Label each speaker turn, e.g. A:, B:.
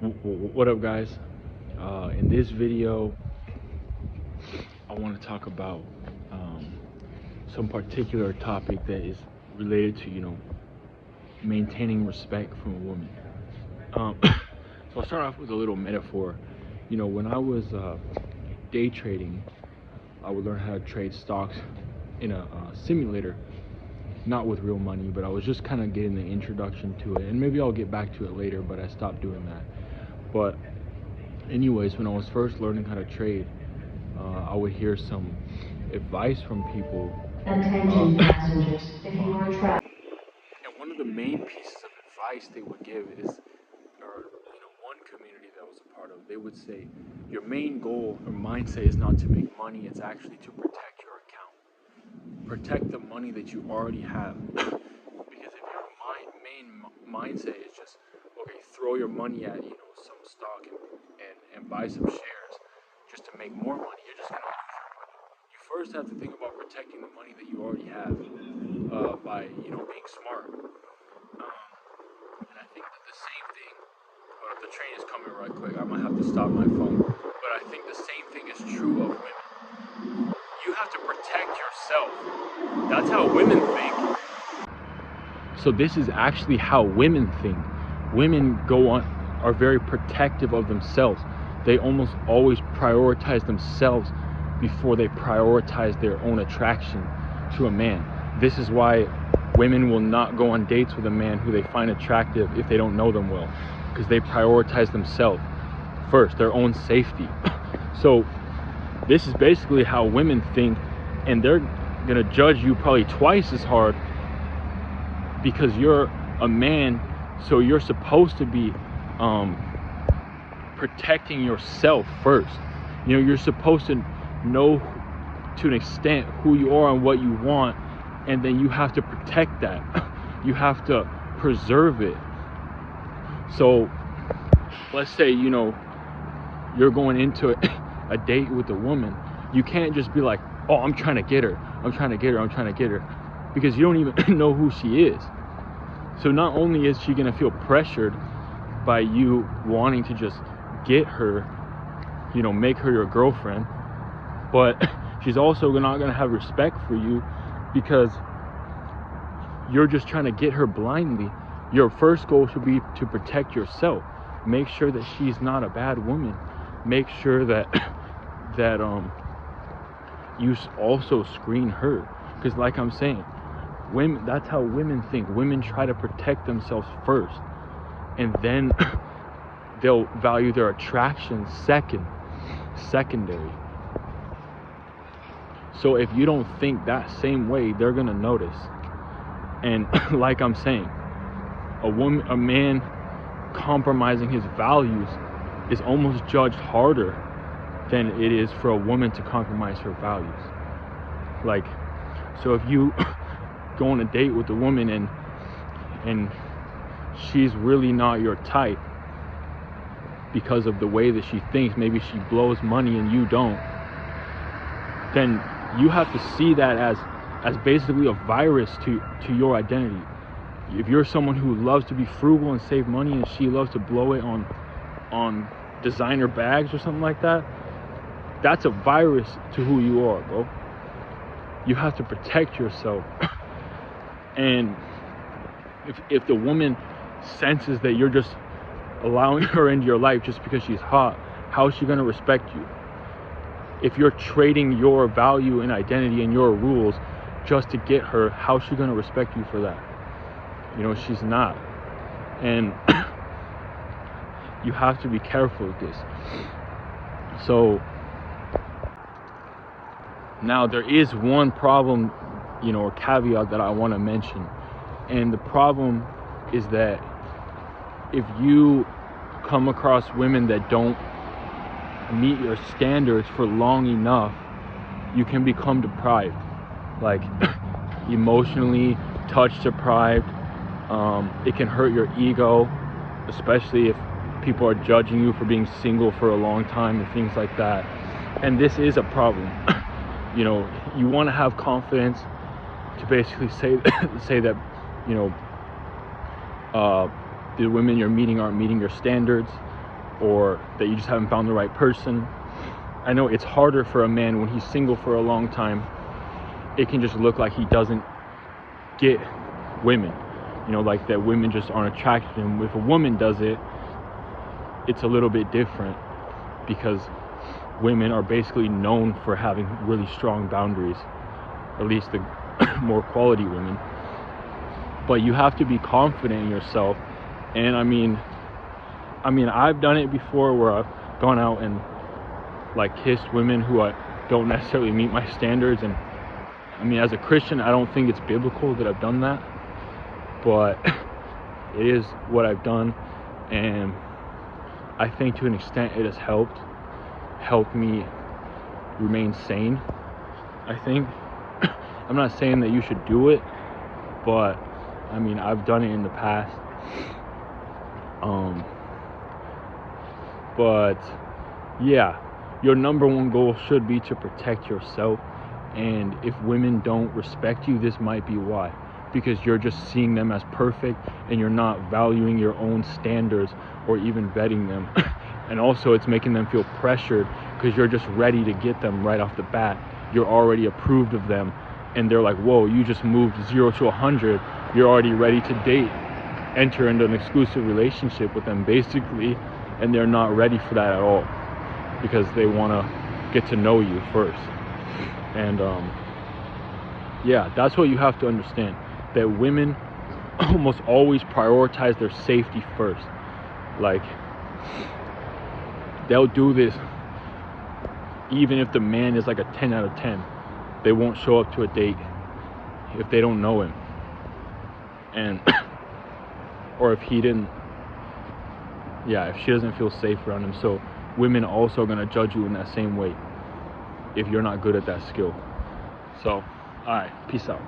A: What up, guys? In this video, I want to talk about um, some particular topic that is related to, maintaining respect from a woman. So I'll start off with a little metaphor. When I was day trading, I would learn how to trade stocks in a simulator, not with real money, but I was just kind of getting the introduction to it. And maybe I'll get back to it later, but I stopped doing that. But anyways, when I was first learning how to trade, I would hear some advice from people.
B: Attention passengers, if you are trapped.
A: And one of the main pieces of advice they would give is, or one community that I was a part of, they would say, your main goal or mindset is not to make money, it's actually to protect your account. Protect the money that you already have. Because if your main mindset is just, okay, throw your money at, some stock and buy some shares just to make more money, you're just gonna lose your money. You first have to think about protecting the money that you already have by being smart. And I think that the same thing. The train is coming right quick. I might have to stop my phone. But I think the same thing is true of women. You have to protect yourself. That's how women think. So this is actually how women think. Women are very protective of themselves. They almost always prioritize themselves before they prioritize their own attraction to a man. This is why women will not go on dates with a man who they find attractive if they don't know them well, because they prioritize themselves first, their own safety. So this is basically how women think, and they're gonna judge you probably twice as hard because you're a man. So you're supposed to be protecting yourself first. You're supposed to know to an extent who you are and what you want, and then you have to protect that. You have to preserve it. So let's say you're going into a date with a woman. You can't just be like, oh, I'm trying to get her, because you don't even know who she is. So not only is she gonna feel pressured by you wanting to just get her, make her your girlfriend, but she's also not gonna have respect for you because you're just trying to get her blindly. Your first goal should be to protect yourself. Make sure that she's not a bad woman. Make sure that you also screen her, because like I'm saying, women, that's how women think. Women try to protect themselves first, and then they'll value their attraction secondary. So if you don't think that same way, they're gonna notice. And like I'm saying, a man compromising his values is almost judged harder than it is for a woman to compromise her values. Like, so if you go on a date with a woman and she's really not your type because of the way that she thinks, maybe she blows money and you don't, then you have to see that as basically a virus to your identity. If you're someone who loves to be frugal and save money, and she loves to blow it on designer bags or something like that, that's a virus to who you are, bro. You have to protect yourself. And if the woman senses that you're just allowing her into your life just because she's hot, how is she going to respect you? If you're trading your value and identity and your rules just to get her, how's she going to respect you for that? She's not. And you have to be careful with this. So now there is one problem, or caveat that I want to mention. And the problem is that if you come across women that don't meet your standards for long enough, you can become deprived, like emotionally touch deprived. It can hurt your ego, especially if people are judging you for being single for a long time and things like that. And this is a problem. You want to have confidence to basically say that the women you're meeting aren't meeting your standards, or that you just haven't found the right person. I know it's harder for a man when he's single for a long time. It can just look like he doesn't get women, like that women just aren't attracted to him. If a woman does it, it's a little bit different, because women are basically known for having really strong boundaries, at least the more quality women. But you have to be confident in yourself. And I mean I've done it before, where I've gone out and like kissed women who don't necessarily meet my standards. And I mean, as a Christian, I don't think it's biblical that I've done that, but it is what I've done. And I think to an extent it has helped me remain sane, I think. I'm not saying that you should do it, but I mean, I've done it in the past. But yeah, your number one goal should be to protect yourself. And if women don't respect you, this might be why, because you're just seeing them as perfect and you're not valuing your own standards or even vetting them. And also it's making them feel pressured, because you're just ready to get them right off the bat. You're already approved of them, and they're like, whoa, you just moved 0 to 100. You're already ready to date, enter into an exclusive relationship with them basically. And they're not ready for that at all, because they want to get to know you first. And yeah, that's what you have to understand, that women almost always prioritize their safety first. Like, they'll do this even if the man is like a 10 out of 10. They won't show up to a date if they don't know him, and or if he didn't, if she doesn't feel safe around him. So women also are going to judge you in that same way if you're not good at that skill. So, all right, peace out.